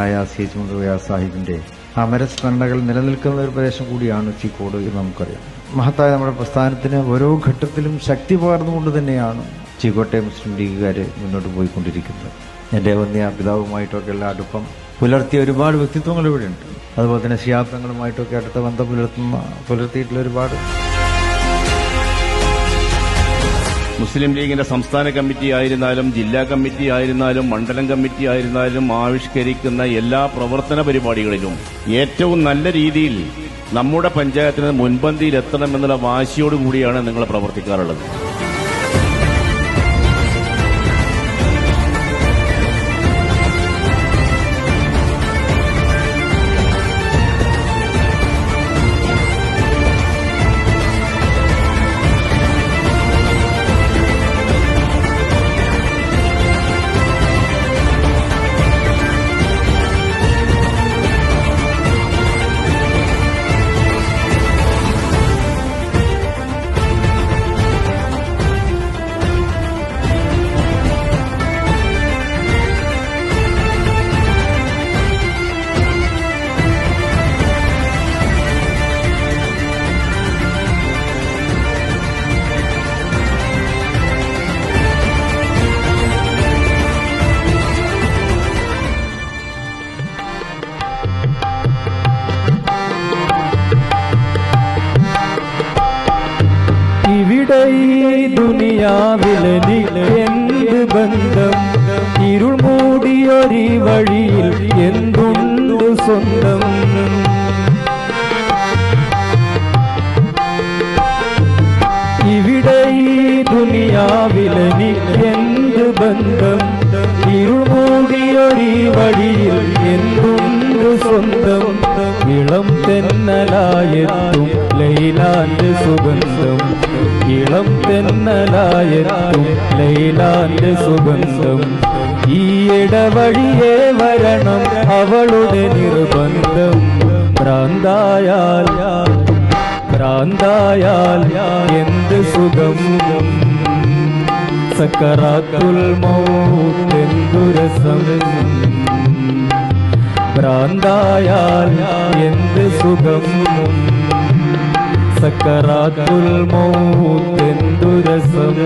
മഹാനായ CH മുഹമ്മദ് സാഹിബിന്റെ അമരസ്മരണകൾ നിലനിൽക്കുന്ന ഒരു പ്രദേശം കൂടിയാണ് ചീക്കോട് എന്ന് നമുക്കറിയാം. മഹത്തായ നമ്മുടെ പ്രസ്ഥാനത്തിന് ഓരോ ഘട്ടത്തിലും ശക്തി പകർന്നുകൊണ്ട് തന്നെയാണ് ചീക്കോട്ടെ മുസ്ലിം ലീഗുകാർ മുന്നോട്ട് പോയിക്കൊണ്ടിരിക്കുന്നത്. എൻ്റെ വന്യ പിതാവുമായിട്ടൊക്കെയുള്ള അടുപ്പം പുലർത്തിയ ഒരുപാട് വ്യക്തിത്വങ്ങൾ ഇവിടെയുണ്ട്. അതുപോലെ തന്നെ ശിഹാബ് അടുത്ത ബന്ധം പുലർത്തിയിട്ടുള്ള ഒരുപാട് മുസ്ലിം ലീഗിന്റെ സംസ്ഥാന കമ്മിറ്റി ആയിരുന്നാലും ജില്ലാ കമ്മിറ്റി ആയിരുന്നാലും മണ്ഡലം കമ്മിറ്റി ആയിരുന്നാലും ആവിഷ്കരിക്കുന്ന എല്ലാ പ്രവർത്തന പരിപാടികളിലും ഏറ്റവും നല്ല രീതിയിൽ നമ്മുടെ പഞ്ചായത്തിന് മുൻപന്തിയിൽ എത്തണമെന്നുള്ള വാശിയോടുകൂടിയാണ് നിങ്ങൾ പ്രവർത്തിക്കാറുള്ളത്. ഇവിടെ ഈ ദുനിയാവിലെനിക്കെന്ത് ബന്ധം, ഇരുൾ മൂടിയൊരു വഴിയിൽ എന്തുണ്ട് സ്വന്തം. ഇവിടെ ഈ ദുനിയാവിലെനിക്കെന്ത് ബന്ധം, ഇരുൾ മൂടിയൊരു വഴിയിൽ എന്തുണ്ട് സ്വന്തം. ഇളം തെന്നലായെത്തും ലൈലാന്റെ സുഗന്ധം, ഇളം തെന്നലായെത്തും ലൈലാന്റെ സുഗന്ധം. ഈ ഇടവഴിയെ വരണം അവളുടെ നിർബന്ധം. ഭ്രാന്തായാൽ ഭ്രാന്തായാൽ എന്ത് സുഖം, സക്കറാത്തുൽ മൗത്ത് എന്തു രസം. ഭ്രാന്തായാൽ എന്ത് സുഖം, സക്കറാത്തുൽ മൗത്ത് എന്തു രസം.